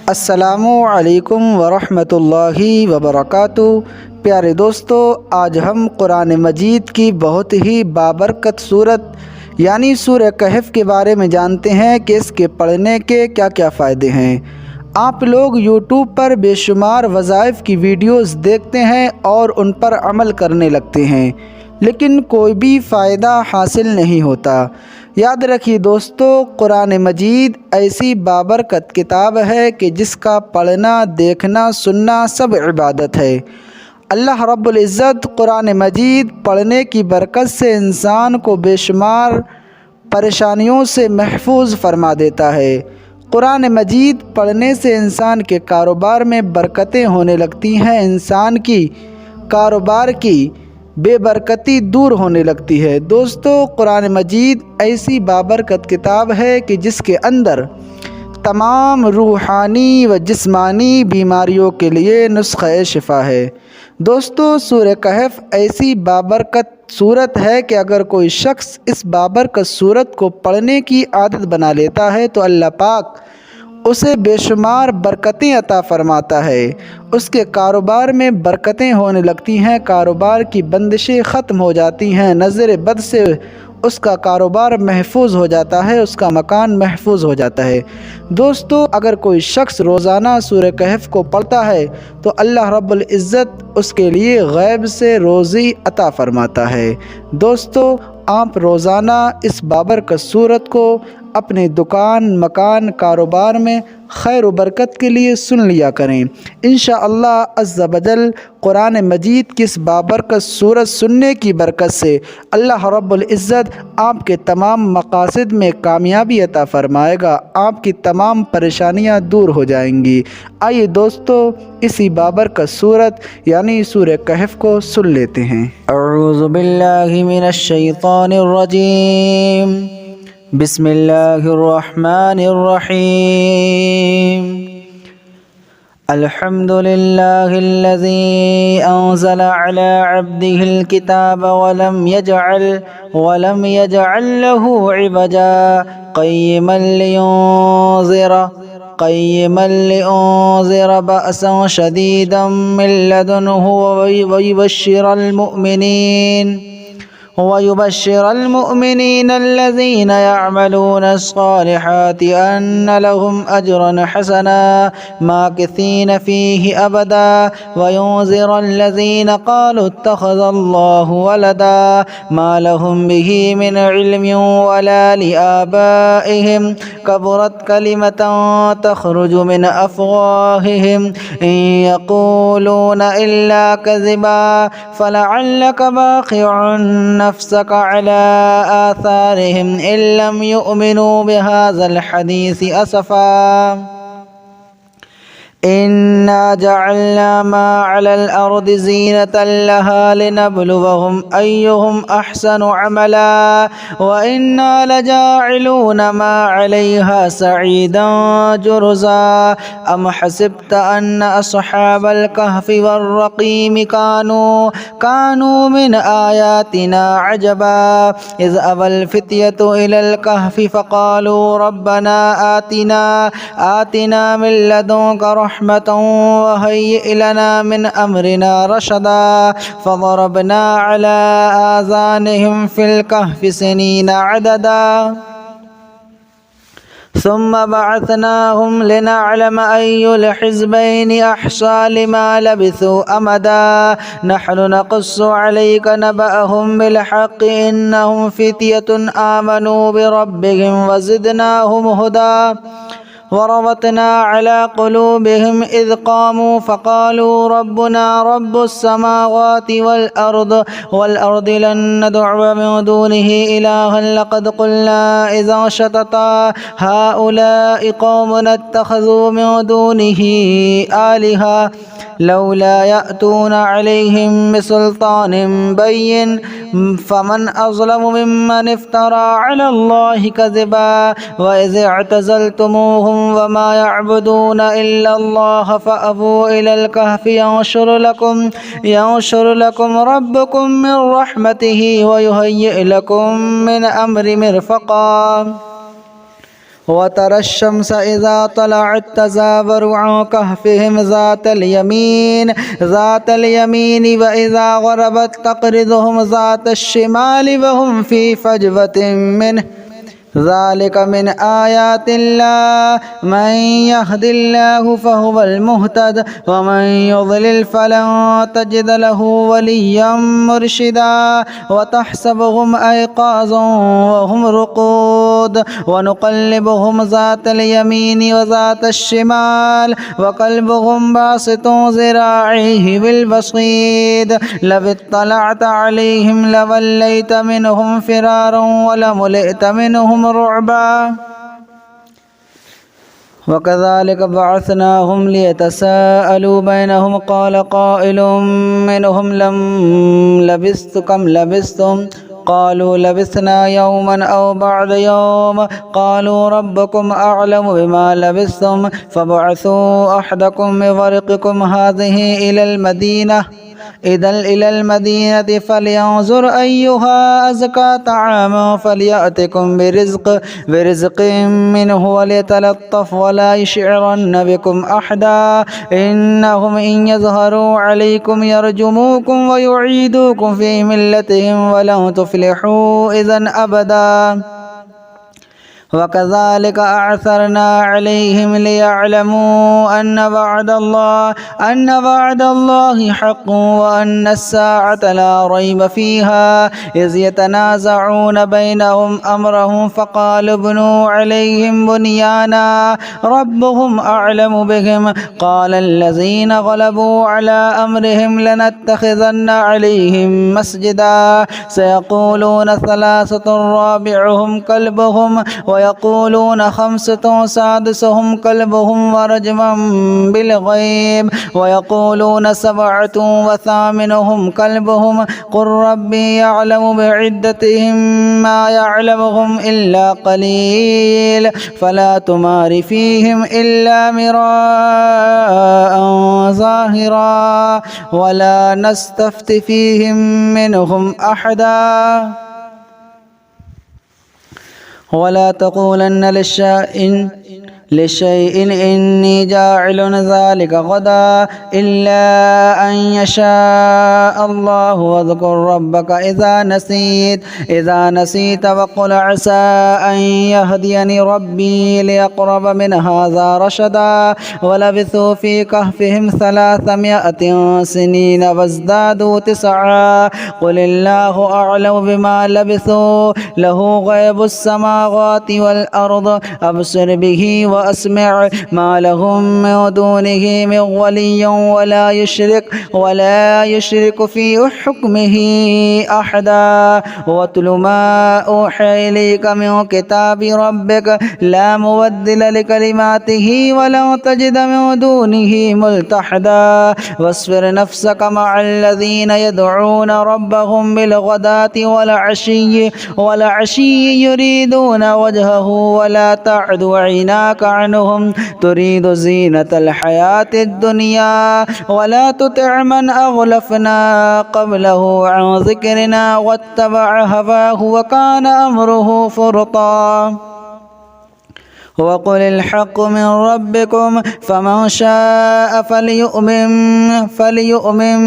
السلام علیکم ورحمۃ اللہ وبرکاتہ۔ پیارے دوستو، آج ہم قرآن مجید کی بہت ہی بابرکت صورت یعنی سورہ کہف کے بارے میں جانتے ہیں کہ اس کے پڑھنے کے کیا کیا فائدے ہیں۔ آپ لوگ یوٹیوب پر بے شمار وظائف کی ویڈیوز دیکھتے ہیں اور ان پر عمل کرنے لگتے ہیں، لیکن کوئی بھی فائدہ حاصل نہیں ہوتا۔ یاد رکھیے دوستو، قرآن مجید ایسی بابرکت کتاب ہے کہ جس کا پڑھنا، دیکھنا، سننا سب عبادت ہے۔ اللہ رب العزت قرآن مجید پڑھنے کی برکت سے انسان کو بے شمار پریشانیوں سے محفوظ فرما دیتا ہے۔ قرآن مجید پڑھنے سے انسان کے کاروبار میں برکتیں ہونے لگتی ہیں، انسان کی کاروبار کی بے برکتی دور ہونے لگتی ہے۔ دوستو، قرآن مجید ایسی بابرکت کتاب ہے کہ جس کے اندر تمام روحانی و جسمانی بیماریوں کے لیے نسخہ شفا ہے۔ دوستو، سورہ کہف ایسی بابرکت صورت ہے کہ اگر کوئی شخص اس بابرکت صورت کو پڑھنے کی عادت بنا لیتا ہے تو اللہ پاک اسے بے شمار برکتیں عطا فرماتا ہے۔ اس کے کاروبار میں برکتیں ہونے لگتی ہیں، کاروبار کی بندشیں ختم ہو جاتی ہیں، نظر بد سے اس کا کاروبار محفوظ ہو جاتا ہے، اس کا مکان محفوظ ہو جاتا ہے۔ دوستو، اگر کوئی شخص روزانہ سورہ کہف کو پڑھتا ہے تو اللہ رب العزت اس کے لیے غیب سے روزی عطا فرماتا ہے۔ دوستو، آپ روزانہ اس بابرکت صورت کو اپنے دکان، مکان، کاروبار میں خیر و برکت کے لیے سن لیا کریں۔ انشاءاللہ عز و جل قرآن مجید کی اس بابرکت صورت سننے کی برکت سے اللہ رب العزت آپ کے تمام مقاصد میں کامیابی عطا فرمائے گا، آپ کی تمام پریشانیاں دور ہو جائیں گی۔ آئیے دوستو، اسی بابرکت صورت یعنی سورہ کہف کو سن لیتے ہیں۔ اعوذ باللہ من الشیطان الرجیم، بسم اللہ الرحمن الرحیم۔ الحمد للہ الذی انزل علی عبده الكتاب ولم يجعل له عوجا قیما لینذر بأسا شدیدا من لدنه ويبشر المؤمنين الذين يعملون الصالحات أن لهم أجرا حسنا ماكثين فيه أبدا وينذر الذين قالوا اتخذ الله ولدا ما لهم به من علم ولا لآبائهم كبرت كلمة تخرج من أفواههم إن يقولون إلا كذبا فلعلك باخع نفسك على آثارهم إن لم يؤمنوا بهذا الحديث أسفا إنا جعلنا ما على الأرض زينة لها لنبلوهم أيهم أحسن عملا وإنا لجاعلون ما عليها سعيدا جرزا أم حسبت أن أصحاب الكهف والرقيم كانوا من آياتنا عجبا إذ أوى الفتية إلى الكهف فقالوا ربنا آتنا من لدنك رحمة وهيئ لنا من أمرنا رشدا فضربنا على آذانهم في الكهف سنين عددا ثم بعثناهم لنعلم أي الحزبين أحصى لما لبثوا أمدا نحن نقص عليك نبأهم بالحق إنهم فتية آمنوا بربهم وزدناهم هدى وربطنا على قلوبهم إذ قاموا فقالوا ربنا رب السماوات والأرض لن ندعو من دونه إلها لقد قلنا إذا شططا هؤلاء قوم اتخذوا من دونه آلهة لولا يأتون عليهم بسلطان بين فمن أظلم ممن افترى على الله كذبا وإذ اعتزلتموهم وما يعبدون إلا الله فأووا إلى الكهف ينشر لكم ربكم من رحمته ويهيئ لكم من أمر مرفقا وترى الشمس إذا طلعت تزاور عن كهفهم ذات اليمين وإذا غربت تقرضهم ذات الشمال وهم في فجوة منه ذلك من آيات الله من يهد الله فهو المهتد ومن يضلل فلن تجد له وليا مرشدا وتحسبهم أيقاظا وهم رقود ونقلبهم ذات اليمين وذات الشمال وقلبهم باسط ذراعيه بالوصيد لو اطلعت عليهم لوليت منهم فرارا ولملئت منهم رعبا وكذلك بعثناهم ليتساءلوا بينهم قال قائل منهم كم لبثتم قالوا لبثنا يوما أو بعد يوم قالوا ربكم أعلم بما لبثتم فابعثوا أحدكم بورقكم هذه إلى المدينة فلينظر أيها أزكى طعاما فليأتكم برزق منه وليتلطف ولا يشعرن بكم أحدا إنهم إن يظهروا عليكم يرجموكم ويعيدوكم في ملتهم ولن تفلحوا إذا أبدا وكذلك أعثرنا عليهم ليعلموا أن وعد الله حق وأن الساعة لا ريب فيها إذ يتنازعون بينهم أمرهم فقالوا ابنوا عليهم بنيانا ربهم أعلم بهم قال الذين غلبوا على أمرهم لنتخذن عليهم مسجدا سيقولون ثلاثة رابعهم كلبهم ويقولون خمسة سادسهم كلبهم ورجما بالغيب ويقولون سبعة وثامنهم كلبهم قل ربي يعلم بعدتهم ما يعلمهم إلا قليل فلا تمار فيهم إلا مراء ظاهرا ولا نستفت فيهم منهم أحدا ولا تقولن لشيء إني جاعل ذلك غدا إلا أن يشاء الله واذكر ربك إذا نسيت وقل عسى أن يهديني ربي ليقرب من هذا رشدا ولبثوا في كهفهم 300 سنين وازدادوا 9 قل الله أعلم بما لبثوا له غيب السماوات والأرض أبصر به وأسمع ما لهم من دونه من ولي ولا يشرك في حكمه أحدا واتل ما أوحي إليك من كتاب ربك لا مبدل لكلماته ولا تجد من دونه ملتحدا واصبر نفسك مع الذين يدعون ربهم بالغداة والعشي يريدون وجهه ولا تعد عيناك عنهم تريد زينة الحياة الدنيا ولا تطع من أغلفنا قبله عن ذكرنا واتبع هواه وكان أمره فرطا وقل الحق من ربكم فمن شاء فليؤمن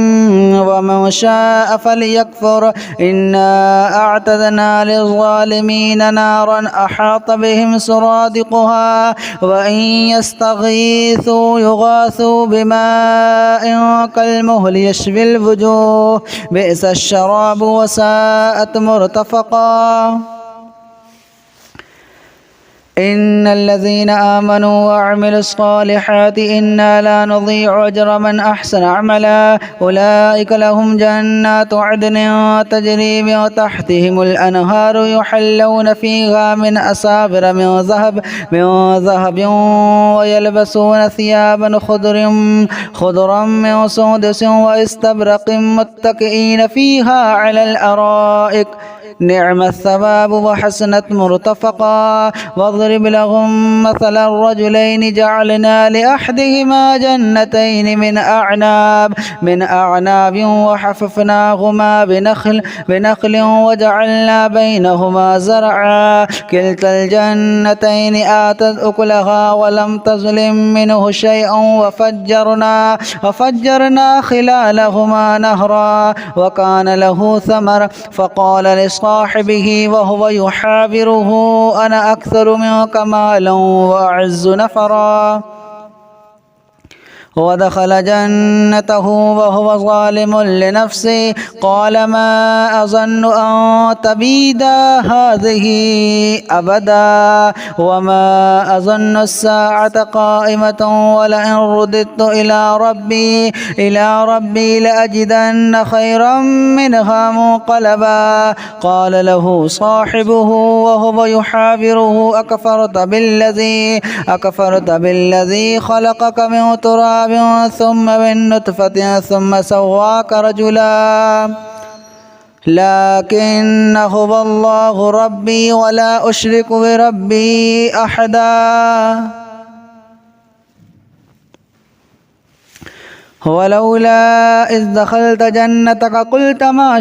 ومن شاء فليكفر إنا أعتدنا للظالمين نارا أحاط بهم سرادقها وإن يستغيثوا يغاثوا بماء كالمهل يشوي الوجوه بئس الشراب وساءت مرتفقا إن الذين آمنوا وعملوا الصالحات إنا لا نضيع أجر من أحسن عملا أولئك لهم جنات عدن تجري من تحتهم الأنهار يحلون فيها من أساور من ذهب ويلبسون ثيابا خضرا من سندس واستبرق متكئين فيها على الأرائك نعم الثواب وحسنت مرتفقا. واضرب لهم مثل الرجلين جعلنا لأحدهما جنتين من أعناب وحففناهما بنخل وجعلنا بينهما زرعا كلتا الجنتين آتت أكلها ولم تظلم منه شيئا وفجرنا خلالهما نهرا وكان له ثمر فقال لصاحبه وهو يحاوره أنا أكثر منك مالا وأعز نفرا. ودخل جنته وهو ظالم لنفسه قال ما أظن أن تبيد هذه أبدا وما أظن الساعة قائمة ولئن رددت إلى ربي لأجدن خيرا منها منقلبا. قال له صاحبه وهو يحاوره أكفرت بالذي خلقك من تراب ثم من نطفة ثم سواك رجلا لكن هو الله ربي ولا أشرك بربي أحدا. ولولا إذ دخلت جنتك قلت ما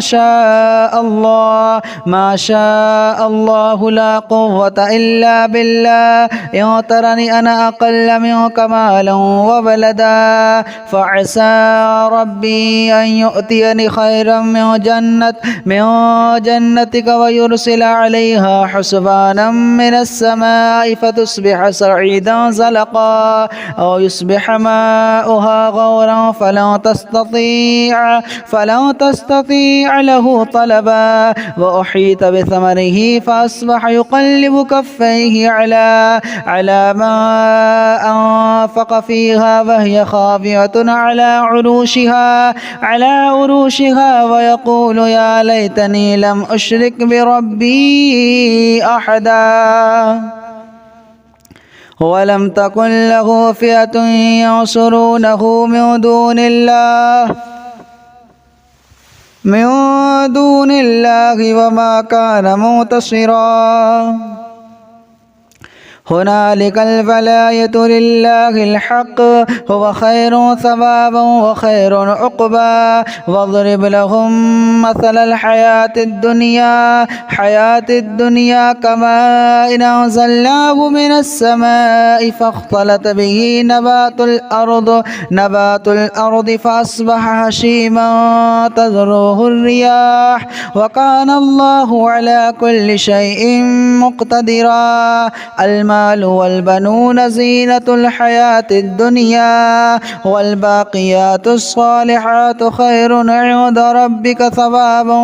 شاء الله لا قوة إلا بالله إن ترني أنا أقل منك مالا وولدا فعسى ربي أن يؤتيني خيرا من جنتك ويرسل عليها حسبانا من السماء فتصبح صعيدا زلقا أو يصبح ماؤها غورا فلن تستطيع له طلبا. وأحيط بثمره فأصبح يقلب كفيه على ما أنفق فيها وهي خاوية على عروشها ويقول يا ليتني لم أشرك بربي أحدا. ولم تكن له فئة ينصرونه من دون الله وما كان منتصرا. هنالك الولاية لله الحق هو خير ثوابا وخير عقبا. واضرب لهم مثل الحياة الدنيا كماء أنزلناه من السماء فاختلط به نبات الأرض فأصبح هشيما تذروه الرياح وكان الله على كل شيء مقتدرا. المال والبنون زينة الحياة الدنيا والباقيات الصالحات خير عند ربك ثوابا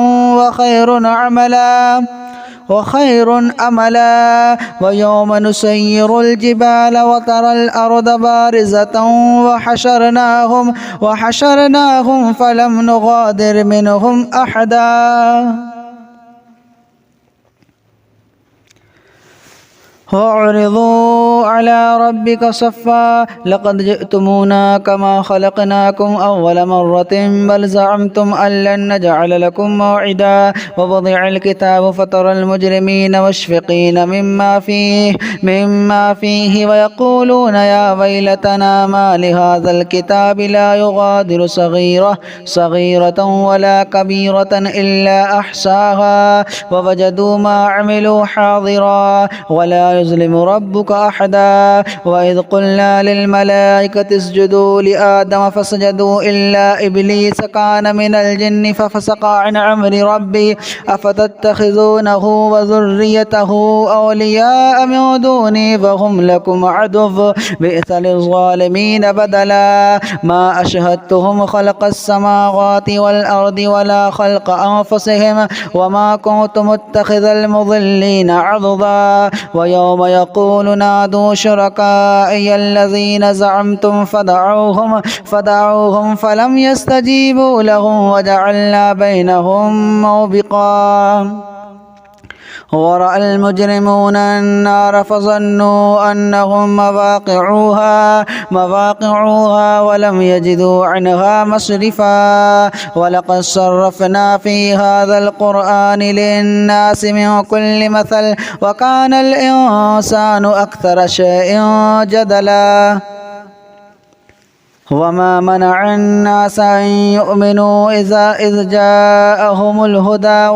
وخير أملا. ويوم نسير الجبال وترى الأرض بارزة وحشرناهم فلم نغادر منهم أحدا. وأعرضوا على ربك صفا لقد جئتمونا كما خلقناكم أول مرة بل زعمتم أن لن نجعل لكم موعدا. ووضع الكتاب فترى المجرمين مشفقين مما فيه ويقولون يا ويلتنا ما لهذا الكتاب لا يغادر صغيرة ولا كبيرة إلا أحصاها ووجدوا ما عملوا حاضرا ولا يظلم ربك أحدا. وإذ قلنا للملائكة اسجدوا لآدم فسجدوا إلا إبليس كان من الجن ففسق عن أمر ربي أفتتخذونه وذريته أولياء من دوني وهم لكم عدو بئس للظالمين بدلا. ما أشهدتهم خلق السماوات والأرض ولا خلق أنفسهم وما كنت متخذ المضلين عضدا. ويوم يقول نادوا شركائي الذين زعمتم فدعوهم فلم يستجيبوا لهم وجعلنا بينهم موبقا. ورأى المجرمون النار فظنوا أنهم مواقعوها ولم يجدوا عنها مصرفا ولقد صرفنا في هذا القرآن للناس من كل مثل وكان الإنسان أكثر شيء جدلا وما منع الناس أن يؤمنوا إذ جاءهم الهدى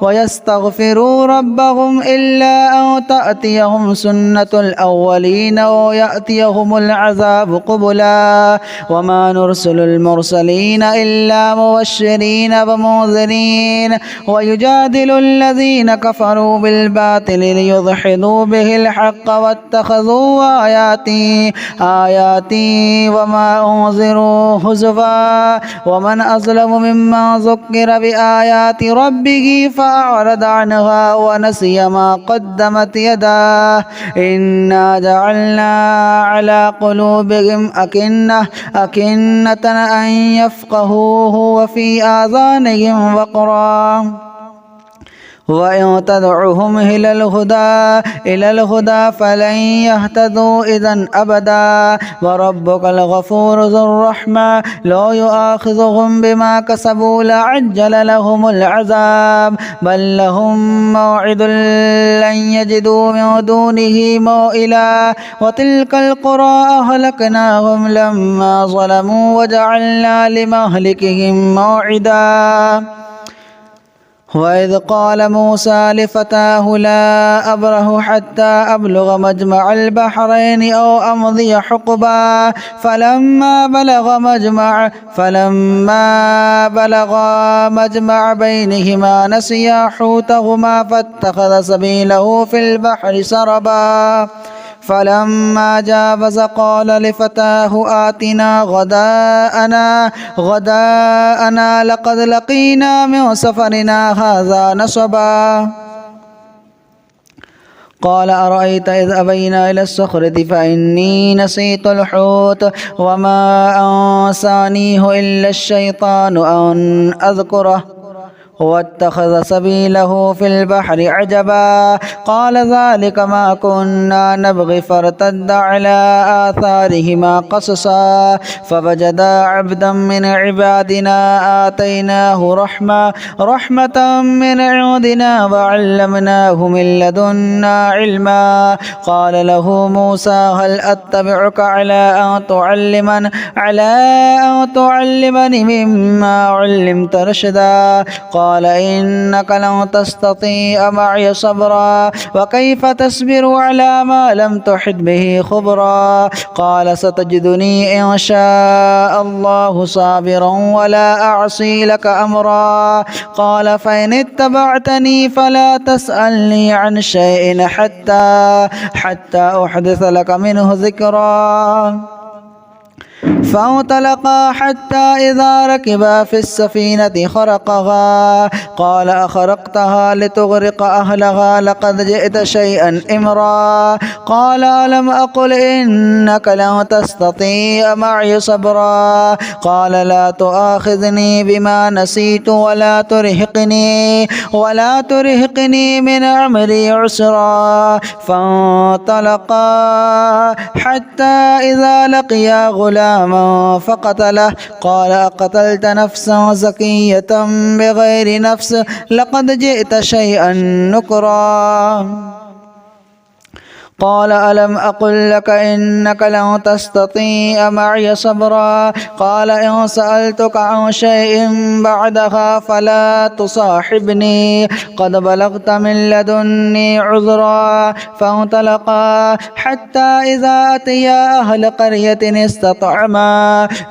ويستغفروا ربهم إلا أن تأتيهم سنة الأولين ويأتيهم العذاب قبلا وما نرسل المرسلين إلا مبشرين ومنذرين ويجادل الذين كفروا بالباطل ليدحضوا به الحق واتخذوا آياتي وما أنذروا هزوا ومن أظلم ممن ذكر بآيات ربه فأعرض عنها ونسي ما قدمت يداه إنا جعلنا على قلوبهم أكنة أن يفقهوه وفي آذانهم وقرا وإن تدعهم إلى الهدى فلن يهتدوا إذا أبدا وربك الغفور ذو الرحمة لا يؤاخذهم بما كسبوا لعجل لهم العذاب بل لهم موعد لن يجدوا من دونه موئلا وتلك القرى أهلكناهم لما ظلموا وجعلنا لمهلكهم موعدا وإذ قال موسى لفتاه لا أبره حتى أبلغ مجمع البحرين أو أمضي حقبا فلما بلغا مجمع بينهما نسيا حوتهما فاتخذ سبيله في البحر سربا فلما جاوز قال لفتاه آتنا غداءنا لقد لقينا من سفرنا هذا نصبا قال أرأيت إذ أبينا إلى الصخرة فإني نسيت الحوت وما أنسانيه إلا الشيطان أن أذكره واتخذ سبيله في البحر عجبا قال ذلك ما كنا نبغي فارتد على آثارهما قصصا فوجدا عبدا من عبادنا آتيناه رحمة من عندنا وعلمناه من لدنا علما قال له موسى هل أتبعك على أن تعلمني مما علمت رشدا قال إنك لن تستطيع معي صبرا وكيف تصبر على ما لم تحط به خبرا قال ستجدني إن شاء الله صابرا ولا أعصي لك أمرا قال فإن اتبعتني فلا تسألني عن شيء حتى أحدث لك منه ذكرا فانطلقا حتى إذا ركبا في السفينة خرقها قال أخرقتها لتغرق أهلها لقد جئت شيئا إمرا قال ألم أقل إنك لن تستطيع معي صبرا قال لا تؤاخذني بما نسيت ولا ترهقني من أمري عسرا فانطلقا حتى إذا لقيا غلاما فقتله قال أقتلت نفسا زكية بغير نفس لقد جئت شيئا نكرا قال ألم أقل لك إنك لن تستطيع معي صبرا قال إن سألتك عن شيء بعدها فلا تصاحبني قد بلغت من لدني عذرا فانطلقا حتى إذا أتيا أهل قرية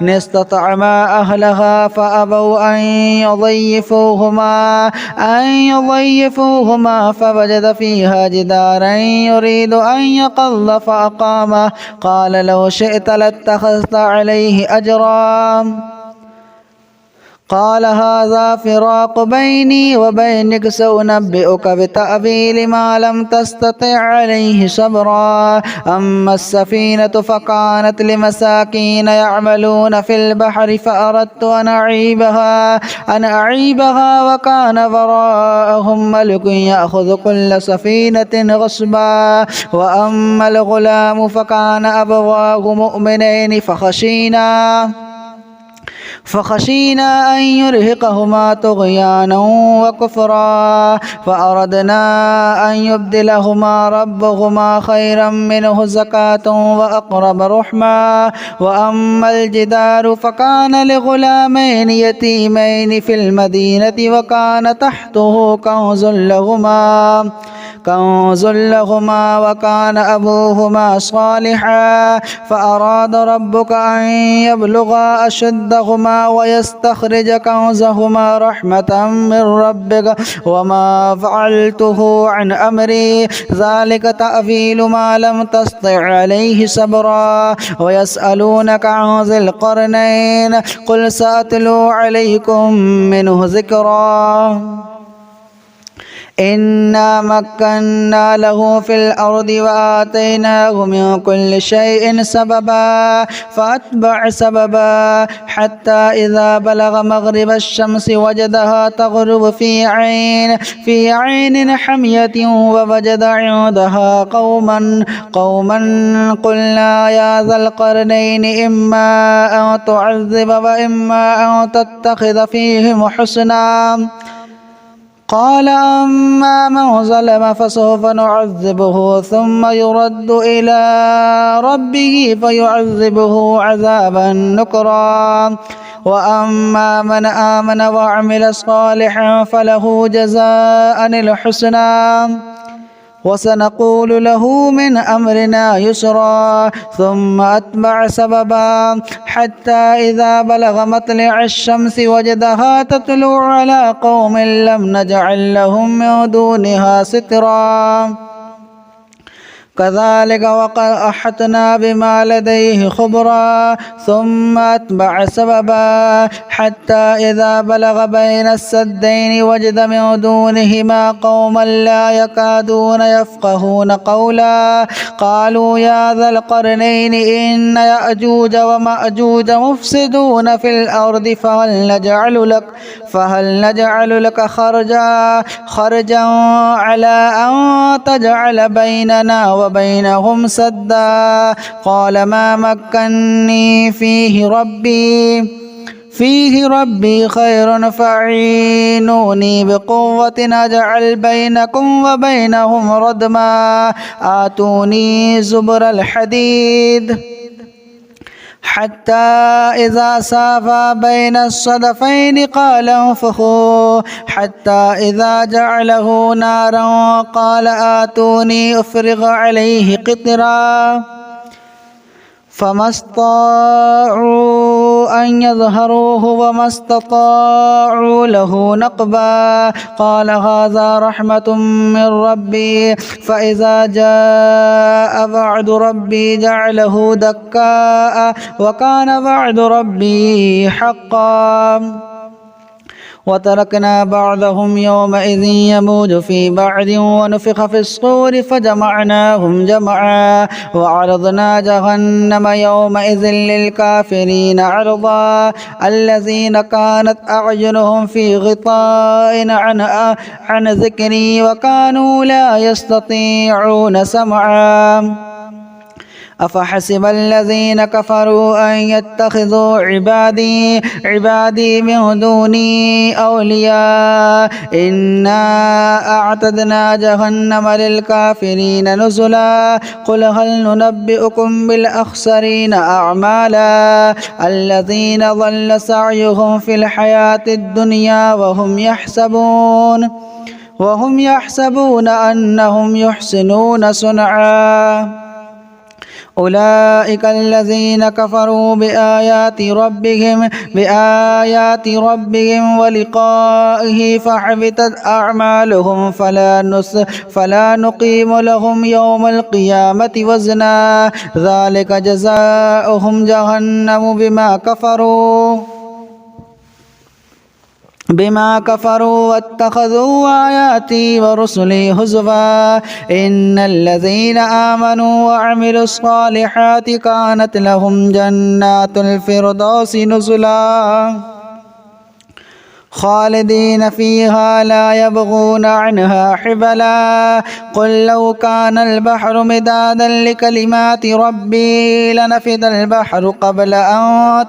استطعما أهلها فأبوا أن يضيفوهما فوجد فيها جدارا يريد أن يقض فأقامه قال لو شئت لاتخذت عليه أجرا قال هذا فراق بيني وبينك سأنبئك بتأويل ما لم تستطع عليه صبرا. أما السفينة فكانت لمساكين يعملون في البحر فأردت أن أعيبها وكان وراءهم ملك يأخذ كل سفينة غصبا. وأما الغلام فكان أبواه مؤمنين فخشينا أن يرهقهما طغيانا وكفرا فأردنا أن يبدلهما ربهما خيرا منه زكاة وأقرب رحما. وأما الجدار فكان لغلامين يتيمين في المدينة وكان تحته كنز لهما وكان أبوهما صالحا فأراد ربك أن يبلغا أشدهما ويستخرج كنزهما رحمة من ربك وما فعلته عن أمري ذلك تأويل ما لم تستطع عليه صبرا. ويسألونك عن ذي القرنين قل سأتلو عليكم منه ذكرا. إنا مكنا له في الأرض وآتيناه من كل شيء سببا فأتبع سببا حتى إذا بلغ مغرب الشمس وجدها تغرب في عين حمية ووجد عندها قوما قلنا يا ذا القرنين إما أن تعذب وإما أن تتخذ فيهم حسنا. قال أما من ظلم فسوف نعذبه ثم يرد إلى ربه فيعذبه عذابا نكرا. وأما من آمن وعمل صالحا فله جزاء الحسنى وسنقول له من أمرنا يسرا. ثم أتبع سببا حتى إذا بلغ مطلع الشمس وجدها تطلع على قوم لم نجعل لهم من دونها سترا. كذلك وقد أحطنا بما لديه خبرا. ثم أتبع سببا حتى إذا بلغ بين السدين وجد من دونهما قوما لا يكادون يفقهون قولا. قالوا يا ذا القرنين إن يأجوج ومأجوج مفسدون في الأرض فهل نجعل لك خرجا على أن تجعل بيننا وبينهم سدا. قال ما مكني فيه ربي خير فاعينوني بقوة أجعل بينكم وبينهم ردما. آتوني زبر الحديد حتى إذا سافا بين الصدفين قال انفخوا حتى إذا جعله نارا قال آتوني أفرغ عليه قطرا. فما استطاعوا أن يظهروه وما استطاعوا له نقبا. قال هذا رحمة من ربي فإذا جاء وعد ربي جعله دكاء وكان وعد ربي حقا. وتركنا بعضهم يومئذ يموج في بعض ونفخ في الصور فجمعناهم جمعا. وعرضنا جهنم يومئذ للكافرين عرضا. الذين كانت أعينهم في غطاء عن ذكري وكانوا لا يستطيعون سمعا. أفحسب الذين كفروا أن يتخذوا عبادي من دوني أولياء إنا أعتدنا جهنم للكافرين نزلا. قل هل ننبئكم بالأخسرين أعمالا الذين ضل سعيهم في الحياة الدنيا وهم يحسبون أنهم يحسنون صنعا. أولئك الذين كفروا بآيات ربهم ولقائه فحبطت أعمالهم فلا نقيم لهم يوم القيامة وزنا. ذلك جزاؤهم جهنم بما كفروا بما كفروا واتخذوا آياتي ورسلي هزوا إن الذين آمنوا وعملوا الصالحات كانت لهم جنات الفردوس نزلا خالدين فيها لا يبغون عنها حبلا قل لو كان البحر مدادا لكلمات ربي لنفد البحر قبل أن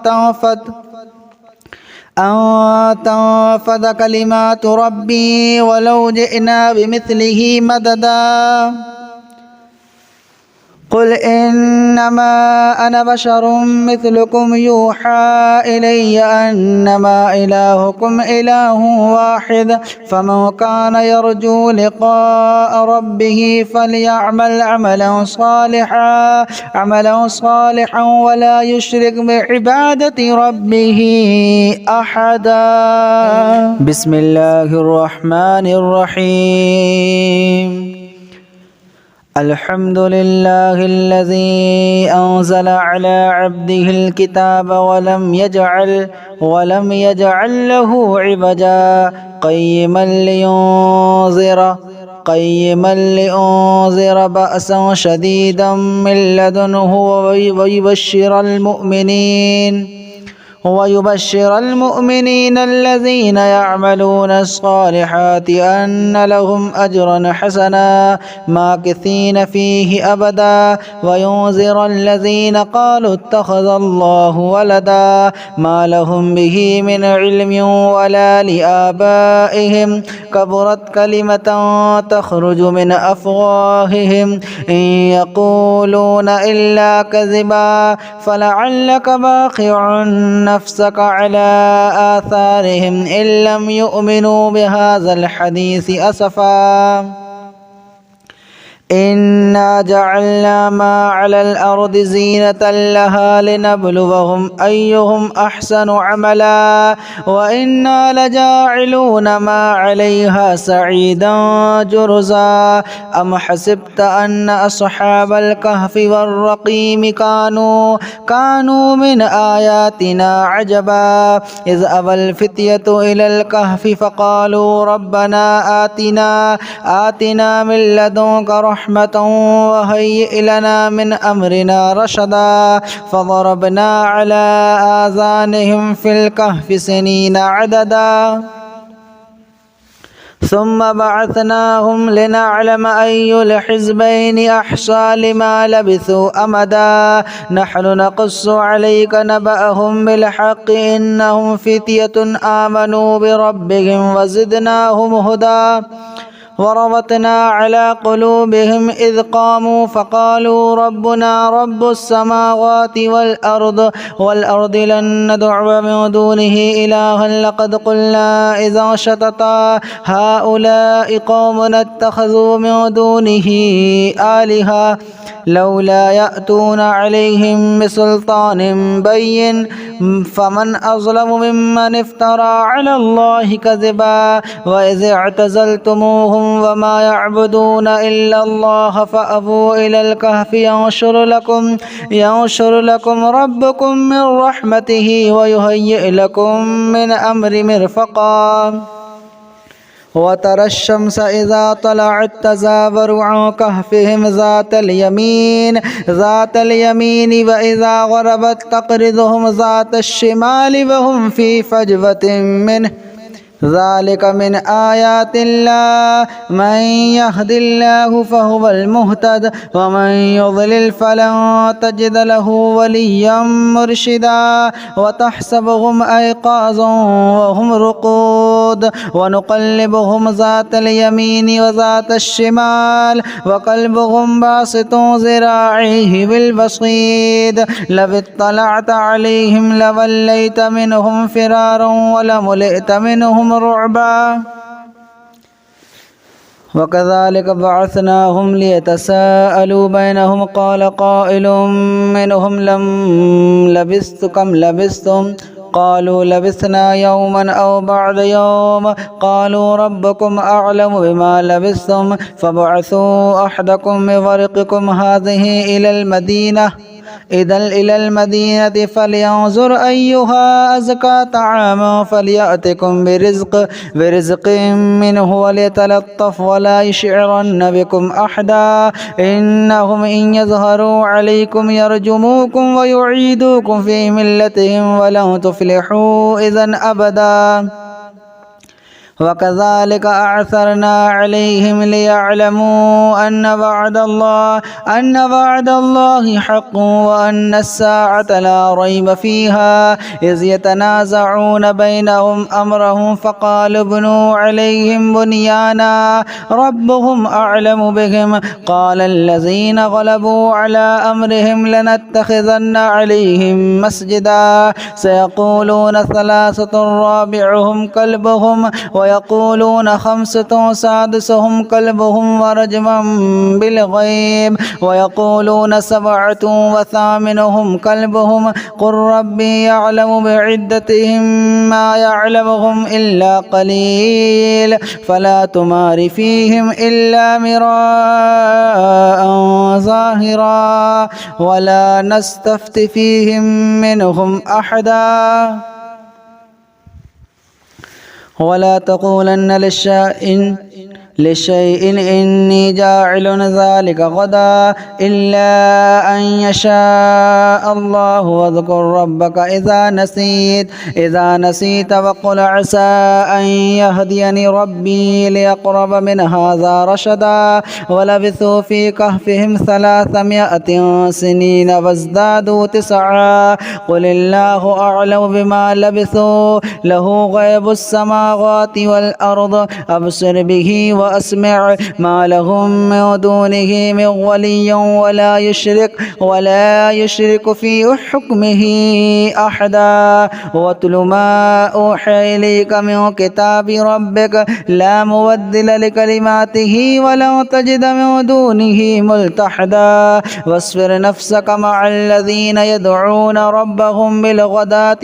تنفذ كلمات ربي ولو جئنا بمثله مددا قل إنما أنا بشر مثلكم يوحى إلي أنما إلهكم إله واحد فمن كان يرجو لقاء ربه فليعمل عملا صالحا ولا يشرك بعبادة ربه أحدا. بسم الله الرحمن الرحيم. الحمد لله الذي أنزل على عبده الكتاب ولم يجعل له عوجا قيما لينذر بأسا شديدا من لدنه ويبشر المؤمنين الذين يعملون الصالحات أن لهم أجرا حسنا ماكثين فيه أبدا وينذر الذين قالوا اتخذ الله ولدا ما لهم به من علم ولا لآبائهم كبرت كلمة تخرج من أفواههم إن يقولون إلا كذبا فلعلك باخع نفسك على آثارهم إن لم يؤمنوا بهذا الحديث أسفا إنا جعلنا ما على الأرض زينة لها لنبلوهم أيهم أحسن عملا وإنا لجاعلون ما عليها سعيدا جرزا أم حسبت أن أصحاب الكهف والرقيم كانوا من آياتنا عجبا إذ أبى الفتية إلى الكهف فقالوا ربنا آتنا من لدنك رحمة وهيئ لنا من أمرنا رشدا فضربنا على آذانهم في الكهف سنين عددا ثم بعثناهم لنعلم أي الحزبين أحصى لما لبثوا أمدا نحن نقص عليك نبأهم بالحق إنهم فتية آمنوا بربهم وزدناهم هدى وربطنا على قلوبهم إذ قاموا فقالوا ربنا رب السماوات والأرض لن ندعو من دونه إلها لقد قلنا إذا شططا هؤلاء قوم اتخذوا من دونه آلهة لولا يأتون عليهم بسلطان بين فمن أظلم ممن افترى على الله كذبا وإذ اعتزلتموهم وما يعبدون إلا الله فأبوا إلى الكهف ينشر لكم ربكم من رحمته ويهيئ لكم من أمر مرفقا وترى الشمس إذا طلعت تزاور عن كهفهم ذات اليمين وإذا غربت تقرضهم ذات الشمال وهم في فجوة منه ذلك من آيات الله من يهد الله فهو المهتد ومن يضلل فلن تجد له وليا مرشدا وتحسبهم أيقاظا وهم رقود ونقلبهم ذات اليمين وذات الشمال وقلبهم باسط ذراعيه بالبصيد لو اطلعت عليهم لوليت منهم فرارا ولملئت منهم رعبا وكذلك بعثناهم ليتساءلوا بينهم قال قائل منهم كم لبثتم قالوا لبثنا يوما أو بعد يوم قالوا ربكم أعلم بما لبثتم فابعثوا أحدكم بورقكم هذه إلى المدينة إذا إلى المدينة فلينظر أيها أزكى طعاما فليأتكم برزق منه وليتلطف ولا يشعرن بكم أحدا إنهم إن يظهروا عليكم يرجموكم ويعيدوكم في ملتهم ولن تفلحوا إذا أبدا وكذلك أعثرنا عليهم ليعلموا أن وعد الله حق وأن الساعة لا ريب فيها إذ يتنازعون بينهم أمرهم فقالوا ابنوا عليهم بنيانا ربهم أعلم بهم قال الذين غلبوا على أمرهم لنتخذن عليهم مسجدا سيقولون ثلاثة رابعهم كلبهم ويقولون خمسة سادسهم كلبهم ورجما بالغيب ويقولون سبعة وثامنهم كلبهم قل ربي يعلم بعدتهم ما يعلمهم إلا قليل فلا تمار فيهم إلا مراء ظاهرا ولا نستفت فيهم منهم أحدا ولا تقولن لشيء إني جاعل ذلك غدا إلا أن يشاء الله واذكر ربك إذا نسيت وقل عسى أن يهديني ربي ليقرب من هذا رشدا ولبثوا في كهفهم 300 سنين وازدادوا 9 قل الله أعلم بما لبثوا له غيب السماوات والأرض أبصر به وأسمع ما لهم من دونه من ولي ولا يشرك في حكمه أحدا واتل ما أوحي إليك من كتاب ربك لا مبدل لكلماته ولا تجد من دونه ملتحدا واصبر نفسك مع الذين يدعون ربهم بالغداة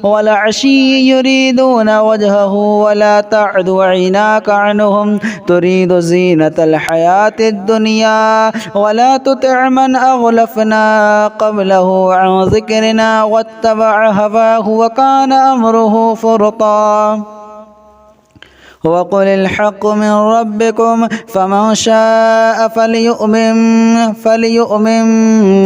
والعشي يريدون وجهه ولا تعد عيناك عنهم تريد زينة الحياة الدنيا ولا تطع من أغلفنا قبله عن ذكرنا واتبع هواه وكان أمره فرطا وقل الحق من ربكم فمن شاء فليؤمن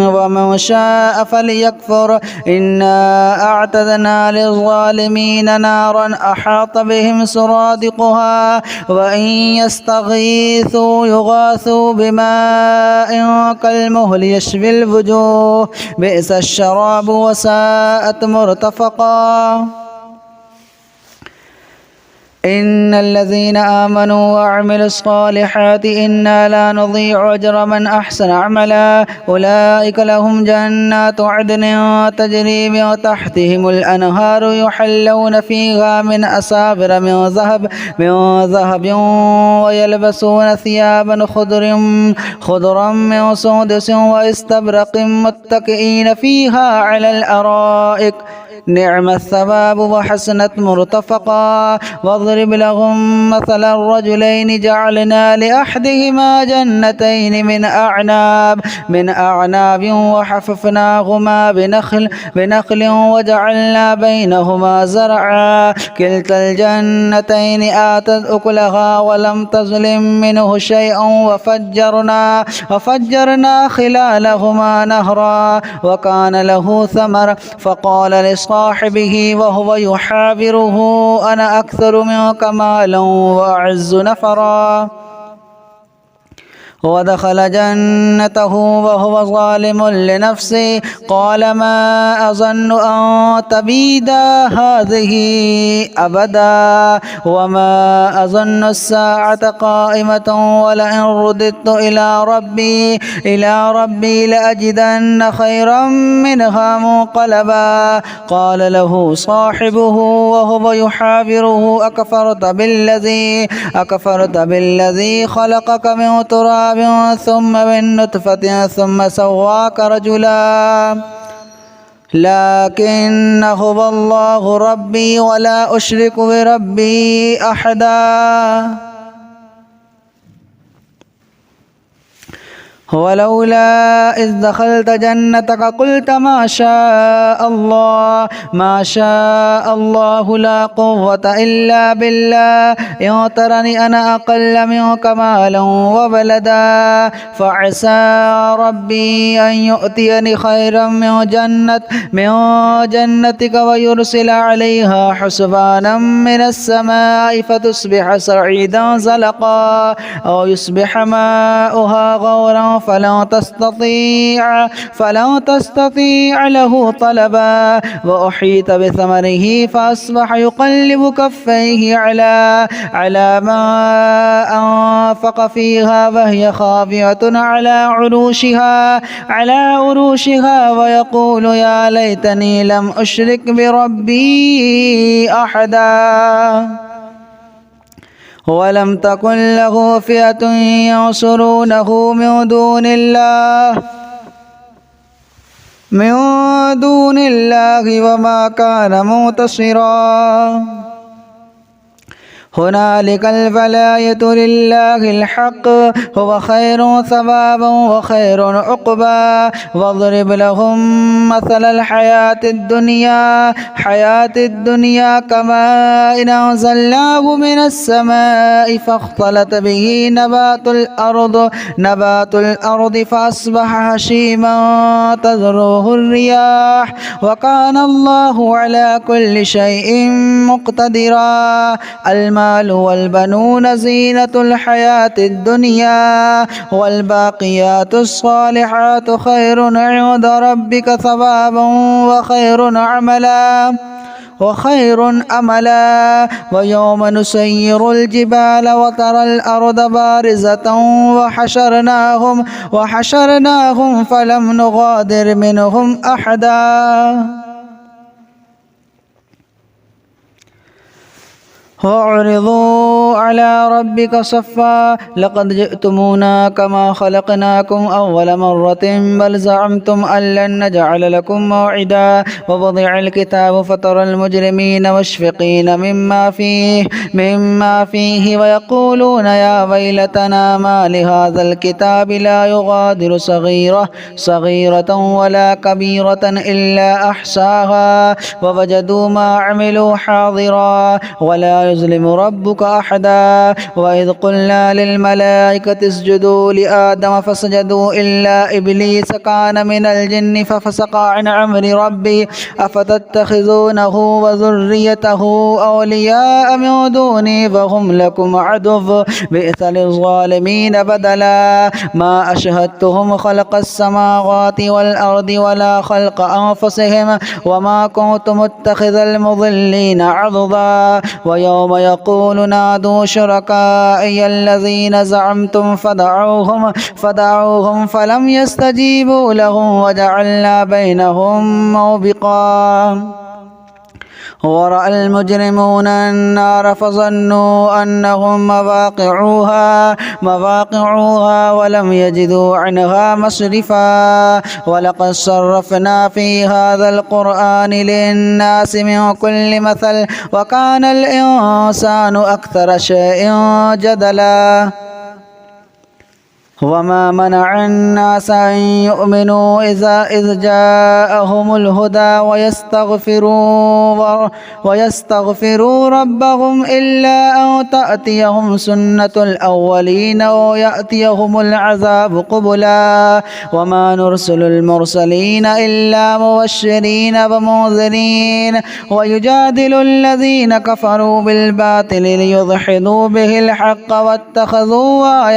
ومن شاء فليكفر إنا أعتدنا للظالمين نارا أحاط بهم سرادقها وإن يستغيثوا يغاثوا بماء كالمهل يشوي الوجوه بئس الشراب وساءت مرتفقا إن الذين آمنوا وعملوا الصالحات إنا لا نضيع أجر من أحسن عملا أولئك لهم جنات عدن تجري من تحتهم الأنهار يحلون فيها من أساور من ذهب ويلبسون ثيابا خضرا من سندس واستبرق متكئين فيها على الأرائك نعم الثواب وحسنت مرتفقا واضرب لهم مثل الرجلين جعلنا لأحدهما جنتين من أعناب وحففناهما بنخل وجعلنا بينهما زرعا كلتا الجنتين آتت أكلها ولم تظلم منه شيئا وفجرنا خلالهما نهرا وكان له ثمر فقال لصاحبه وهو يحاوره أنا أكثر منك مالا وأعز نفرا ودخل جنته وهو ظالم لنفسه قال ما أظن أن تبيد هذه أبدا وما أظن الساعة قائمة ولئن رددت إلى ربي لأجدن خيرا منها منقلبا قال له صاحبه وهو يحاوره أكفرت بالذي خلقك من تراب ثم من نطفة ثم سواك رجلا لكن هو الله ربي ولا أشرك بربي أحدا ولولا إذ دخلت جنتك قلت ما شاء الله لا قوة إلا بالله إن ترني أنا أقل منك مالا وولدا فعسى ربي أن يؤتيني خيرا من جنتك ويرسل عليها حسبانا من السماء فتصبح صعيدا زلقا أو يصبح ماؤها غورا فلن تستطيع له طلبا وأحيط بثمره فأصبح يقلب كفيه على ما أنفق فيها وهي خاوية على عروشها ويقول يا ليتني لم أشرك بربي أحدا ولم تكن له فئة ينصرونه من دون الله وما كان منتصرا هنالك الولاية لله الحق هو خير ثوابا وخير عقبا واضرب لهم مثل الحياة الدنيا كماء أنزلناه من السماء فاختلط به نبات الأرض فأصبح هشيما تذروه الرياح وكان الله على كل شيء مقتدرا المال والبنون زينة الحياة الدنيا والباقيات الصالحات خير عند ربك ثوابا وخير أملا ويوم نسير الجبال وترى الأرض بارزة وحشرناهم فلم نغادر منهم أحدا وأعرضوا على ربك صفا لقد جئتمونا كما خلقناكم أول مرة بل زعمتم أن لن نجعل لكم موعدا ووضع الكتاب فترى المجرمين مشفقين مما فيه ويقولون يا ويلتنا ما لهذا الكتاب لا يغادر صغيرة ولا كبيرة إلا أحصاها ووجدوا ما عملوا حاضرا ولا يظلم ربك أحدا وإذ قلنا للملائكة اسجدوا لآدم فسجدوا إلا إبليس كان من الجن ففسق عن أمر ربي أفتتخذونه وذريته أولياء من دوني وهم لكم عدو بئس للظالمين بدلا ما أشهدتهم خلق السماوات والأرض ولا خلق أنفسهم وما كنت متخذ المضلين عضدا ويوم يقول نادوا شركائي الذين زعمتم فدعوهم فلم يستجيبوا لهم وجعلنا بينهم موبقا ورأى المجرمون النار فظنوا أنهم مواقعوها ولم يجدوا عنها مصرفا ولقد صرفنا في هذا القرآن للناس من كل مثل وكان الإنسان أكثر شيء جدلا وما منع الناس أن يؤمنوا إذ جاءهم الهدى ويستغفروا ربهم إلا أن تأتيهم سنة الأولين ويأتيهم العذاب قبلا وما نرسل المرسلين إلا مبشرين ومنذرين ويجادل الذين كفروا بالباطل ليدحضوا به الحق واتخذوا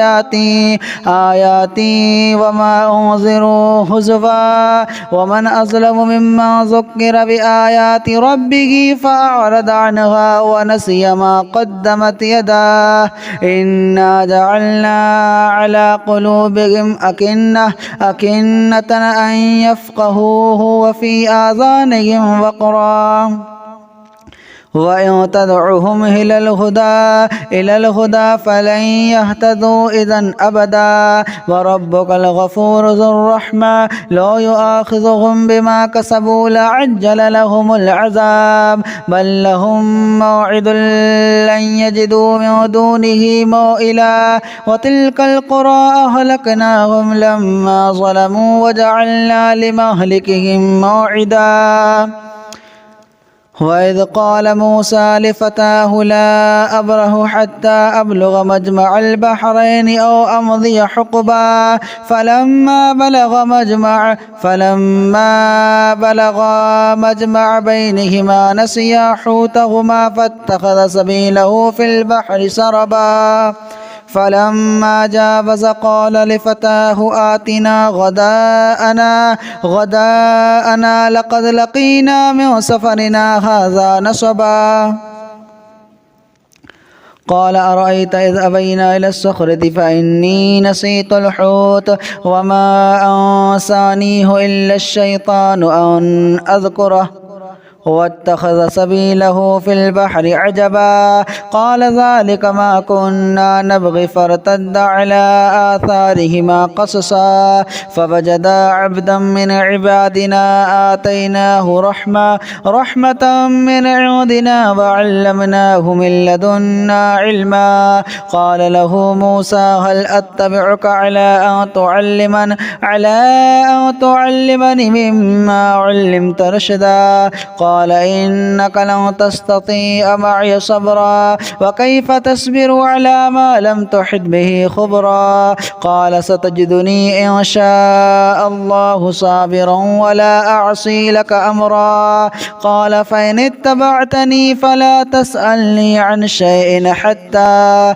آياتي وما أنذروا هزوا ومن أظلم ممن ذكر بآيات ربه فأعرض عنها ونسي ما قدمت يداه إنا جعلنا على قلوبهم أكنة أن يفقهوه وفي آذانهم وقرا وإن تدعهم إلى الهدى فلن يهتدوا إذا أبدا وربك الغفور ذو الرحمة لو يؤاخذهم بما كسبوا لعجل لهم العذاب بل لهم موعد لن يجدوا من دونه موئلا وتلك القرى أهلكناهم لما ظلموا وجعلنا لمهلكهم موعدا وإذ قال موسى لفتاه لا أبره حتى أبلغ مجمع البحرين أو أمضي حقبا فلما بلغا مجمع بينهما نسيا حوتهما فاتخذ سبيله في البحر سربا فلما جاوز قال لفتاه آتنا غداءنا لقد لقينا من سفرنا هذا نصبا قال أرأيت إذ أبينا إلى الصخرة فإني نسيت الحوت وما أنسانيه إلا الشيطان أن أذكره واتخذ سبيله في البحر عجبا قال ذلك ما كنا نبغي فارتد على آثارهما قصصا فوجدا عبدا من عبادنا آتيناه رحمة من عندنا وعلمناه من لدنا علما قال له موسى هل أتبعك على أن تعلمني مما علمت رشدا قال إنك لن تستطيع معي صبرا وكيف تصبر على ما لم تحط به خبرا قال ستجدني إن شاء الله صابرا ولا أعصي لك أمرا قال فإن اتبعتني فلا تسألني عن شيء حتى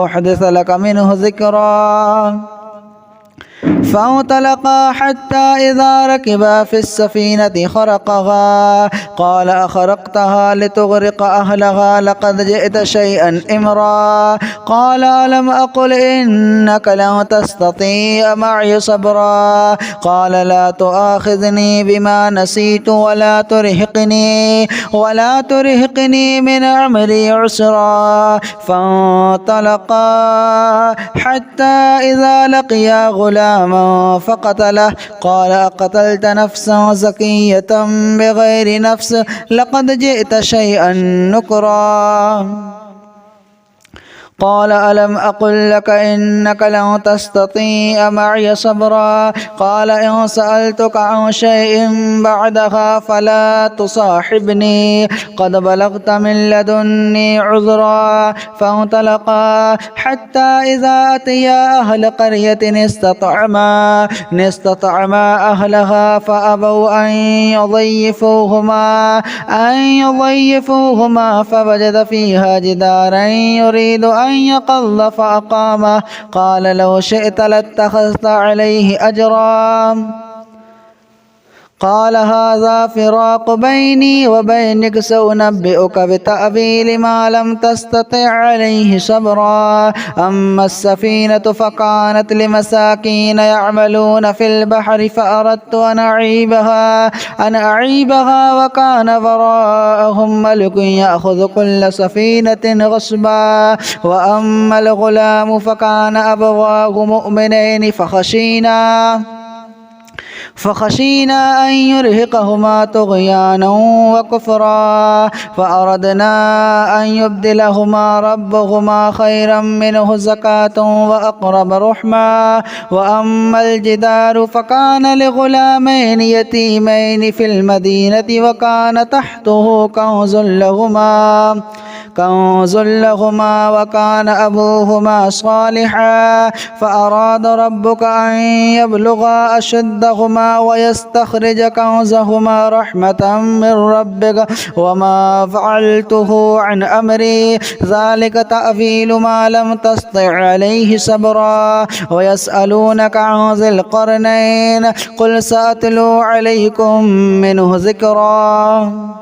أحدث لك منه ذكرا فانطلقا حتى إذا ركبا في السفينة خرقها قال أخرقتها لتغرق أهلها لقد جئت شيئا إمرا قال ألم أقل إنك لن تستطيع معي صبرا قال لا تؤاخذني بما نسيت ولا ترهقني من أمري عسرا فانطلقا حتى إذا لقيا غلاما فقتله قال أقتلت نفسا زكية بغير نفس لقد جئت شيئا نكرا قال ألم أقل لك إنك لن تستطيع معي صبرا قال إن سألتك عن شيء بعدها فلا تصاحبني قد بلغت من لدني عذرا فانطلقا حتى إذا أتيا أهل قرية استطعما أهلها فأبوا أن يضيفوهما فوجد فيها جدارا يريد أن يقض فأقامه قال لو شئت لاتخذت عليه أجرا قال هذا فراق بيني وبينك سأنبئك بتأويل ما لم تستطع عليه صبرا أما السفينة فكانت لمساكين يعملون في البحر فأردت أن أعيبها وكان وراءهم ملك يأخذ كل سفينة غصبا وأما الغلام فكان أبواه مؤمنين فخشينا أن يرهقهما طغيانا وكفرا فأردنا أن يبدلهما ربهما خيرا منه زكاة وأقرب رحما وأما الجدار فكان لغلامين يتيمين في المدينة وكان تحته كنز لهما وكان أبوهما صالحا فأراد ربك أن يبلغا أشدهما ويستخرج كنزهما رحمة من ربك وما فعلته عن أمري ذلك تأويل ما لم تستطع عليه صبرا ويسألونك عن ذي القرنين قل سأتلو عليكم منه ذكرا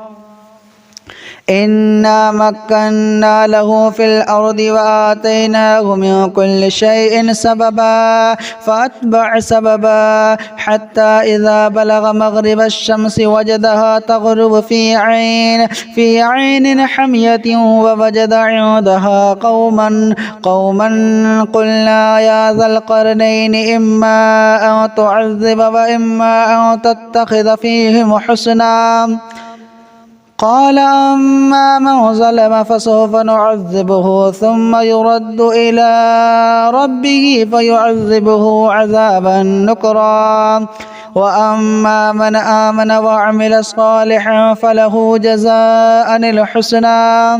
إنا مكنا له في الأرض وآتيناه من كل شيء سببا فأتبع سببا حتى إذا بلغ مغرب الشمس وجدها تغرب في عين حمية ووجد عندها قوما قلنا يا ذا القرنين إما أن تعذب وإما أن تتخذ فيهم حسنا قال أما من ظلم فسوف نعذبه ثم يرد إلى ربه فيعذبه عذابا نكرا وأما من آمن وعمل صالحا فله جزاء الحسنى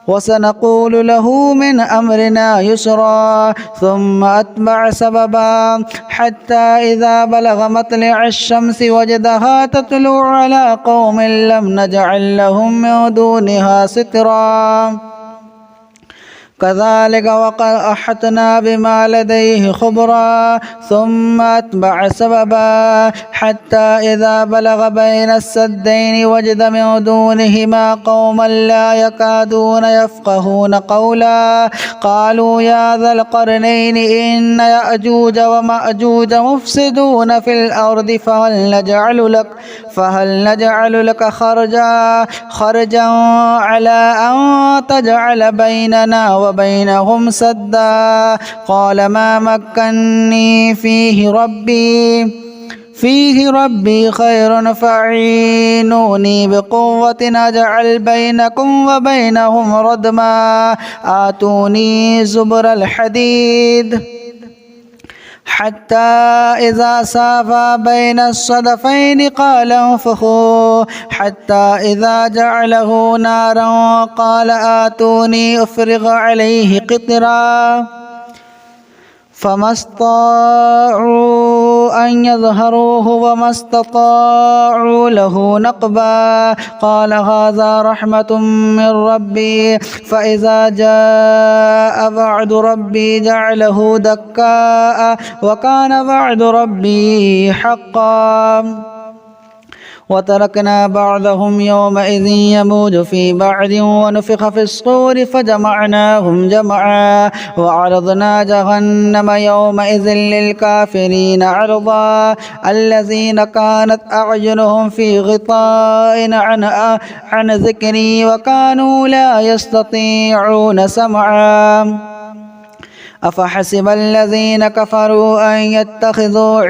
وسنقول له من أمرنا يسرا ثم أتبع سببا حتى إذا بلغ مطلع الشمس وجدها تطلع على قوم لم نجعل لهم من دونها سترا كذلك وقد أحطنا بما لديه خبرا ثم أتبع سببا حتى إذا بلغ بين السدين وجد من دونهما قوما لا يكادون يفقهون قولا قالوا يا ذا القرنين إن يأجوج ومأجوج مفسدون في الأرض فهل نجعل لك خرجا على أن تجعل بيننا وبينهم سدا قال ما مكني فيه ربي خير فاعينوني بقوة أجعل بينكم وبينهم ردما آتوني زبر الحديد حتى إذا سافا بين الصدفين قال انفخوا حتى إذا جعله نارا قال آتوني أفرغ عليه قطرا فما استطاعوا أن يظهروه وما استطاعوا له نقبا قال هذا رحمة من ربي فإذا جاء وعد ربي جعله دكاء وكان وعد ربي حقا وتركنا بعضهم يومئذ يموج في بعض ونفخ في الصور فجمعناهم جمعا وعرضنا جهنم يومئذ للكافرين عرضا الذين كانت أعينهم في غطاء عن ذكري وكانوا لا يستطيعون سمعا أفحسب الذين كفروا أن يتخذوا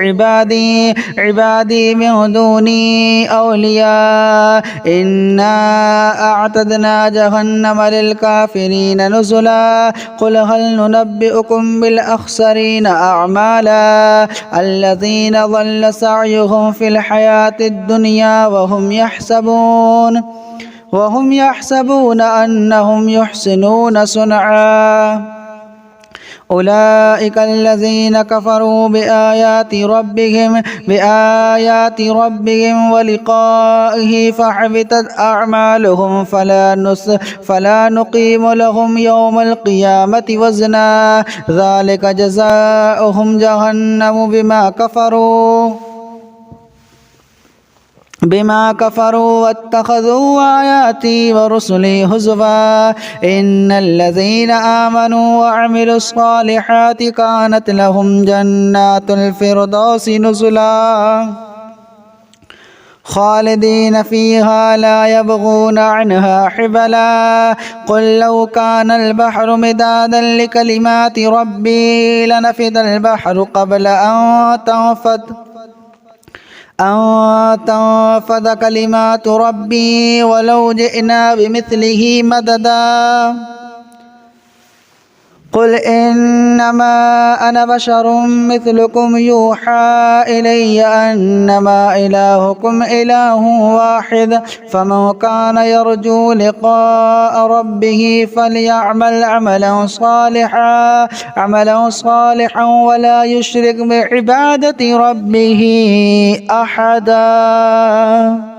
عبادي من دوني أولياء إنا أعتدنا جهنم للكافرين نزلا قل هل ننبئكم بالأخسرين أعمالا الذين ضل سعيهم في الحياة الدنيا وهم يحسبون أنهم يحسنون صنعا أولئك الذين كفروا بآيات ربهم ولقائه فحبطت أعمالهم فلا نقيم لهم يوم القيامة وزنا ذلك جزاؤهم جهنم بما كفروا واتخذوا آياتي ورسلي هزوا إن الذين آمنوا وعملوا الصالحات كانت لهم جنات الفردوس نزلا خالدين فيها لا يبغون عنها حبلا قل لو كان البحر مدادا لكلمات ربي لنفد البحر قبل أن تنفذ كلمات ربي ولو جئنا بمثله مددا قل إنما أنا بشر مثلكم يوحى إلي أنما إلهكم إله واحد فمن كان يرجو لقاء ربه فليعمل عملا صالحا ولا يشرك بعبادة ربه أحدا.